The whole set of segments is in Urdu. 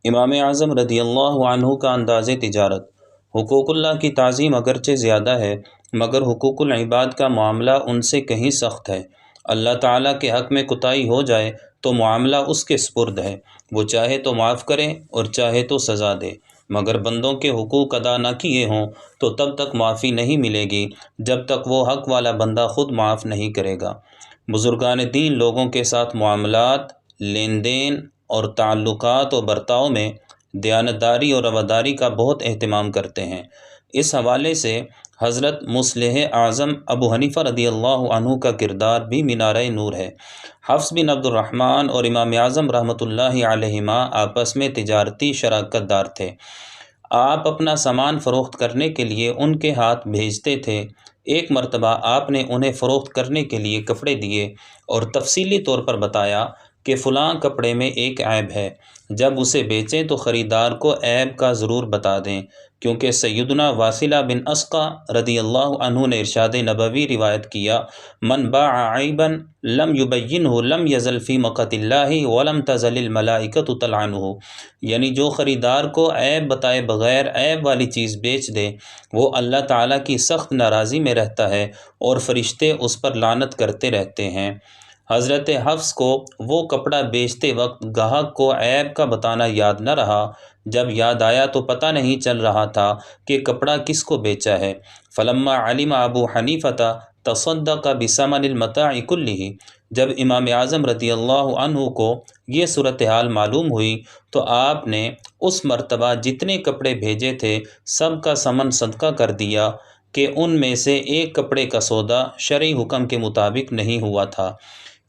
امام اعظم رضی اللہ عنہ کا انداز تجارت۔ حقوق اللہ کی تعظیم اگرچہ زیادہ ہے مگر حقوق العباد کا معاملہ ان سے کہیں سخت ہے۔ اللہ تعالیٰ کے حق میں کوتاہی ہو جائے تو معاملہ اس کے سپرد ہے، وہ چاہے تو معاف کرے اور چاہے تو سزا دے، مگر بندوں کے حقوق ادا نہ کیے ہوں تو تب تک معافی نہیں ملے گی جب تک وہ حق والا بندہ خود معاف نہیں کرے گا۔ بزرگان دین لوگوں کے ساتھ معاملات، لین دین اور تعلقات و برتاؤ میں دیانتداری اور رواداری کا بہت اہتمام کرتے ہیں۔ اس حوالے سے حضرت مصلح اعظم ابو حنیفہ رضی اللہ عنہ کا کردار بھی مینارہ نور ہے۔ حفص بن عبد الرحمن اور امام اعظم رحمۃ اللہ علیہما آپس میں تجارتی شراکت دار تھے۔ آپ اپنا سامان فروخت کرنے کے لیے ان کے ہاتھ بھیجتے تھے۔ ایک مرتبہ آپ نے انہیں فروخت کرنے کے لیے کپڑے دیے اور تفصیلی طور پر بتایا کہ فلاں کپڑے میں ایک عیب ہے، جب اسے بیچیں تو خریدار کو عیب کا ضرور بتا دیں، کیونکہ سیدنا واصلہ بن اسقع رضی اللہ عنہ نے ارشاد نبوی روایت کیا، من باع عیبا لم یبینہ لم یزل فی مقت اللہ ولم تزل الملائکۃ تلعنہ، یعنی جو خریدار کو عیب بتائے بغیر عیب والی چیز بیچ دے وہ اللہ تعالیٰ کی سخت ناراضی میں رہتا ہے اور فرشتے اس پر لعنت کرتے رہتے ہیں۔ حضرت حفص کو وہ کپڑا بیچتے وقت گاہک کو عیب کا بتانا یاد نہ رہا، جب یاد آیا تو پتہ نہیں چل رہا تھا کہ کپڑا کس کو بیچا ہے۔ فلما علم ابو حنیفہ تصدق بثمن المتاع کلہ، جب امام اعظم رضی اللہ عنہ کو یہ صورتحال معلوم ہوئی تو آپ نے اس مرتبہ جتنے کپڑے بھیجے تھے سب کا ثمن صدقہ کر دیا کہ ان میں سے ایک کپڑے کا سودا شرعی حکم کے مطابق نہیں ہوا تھا۔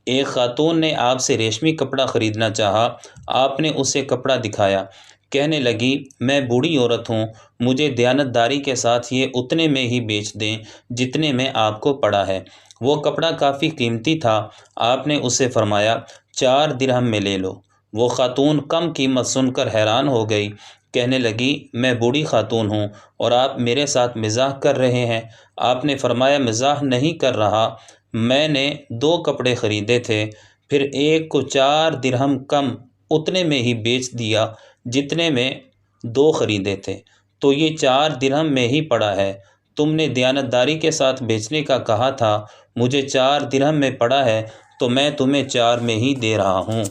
ایک خاتون نے آپ سے ریشمی کپڑا خریدنا چاہا، آپ نے اسے کپڑا دکھایا، کہنے لگی میں بوڑھی عورت ہوں، مجھے دیانتداری کے ساتھ یہ اتنے میں ہی بیچ دیں جتنے میں آپ کو پڑا ہے۔ وہ کپڑا کافی قیمتی تھا، آپ نے اسے فرمایا 4 درہم میں لے لو۔ وہ خاتون کم قیمت سن کر حیران ہو گئی، کہنے لگی میں بوڑھی خاتون ہوں اور آپ میرے ساتھ مزاح کر رہے ہیں۔ آپ نے فرمایا مزاح نہیں کر رہا، میں نے 2 کپڑے خریدے تھے، پھر ایک کو 4 درہم کم اتنے میں ہی بیچ دیا جتنے میں 2 خریدے تھے، تو یہ 4 درہم میں ہی پڑا ہے۔ تم نے دیانتداری کے ساتھ بیچنے کا کہا تھا، مجھے 4 درہم میں پڑا ہے تو میں تمہیں 4 میں ہی دے رہا ہوں۔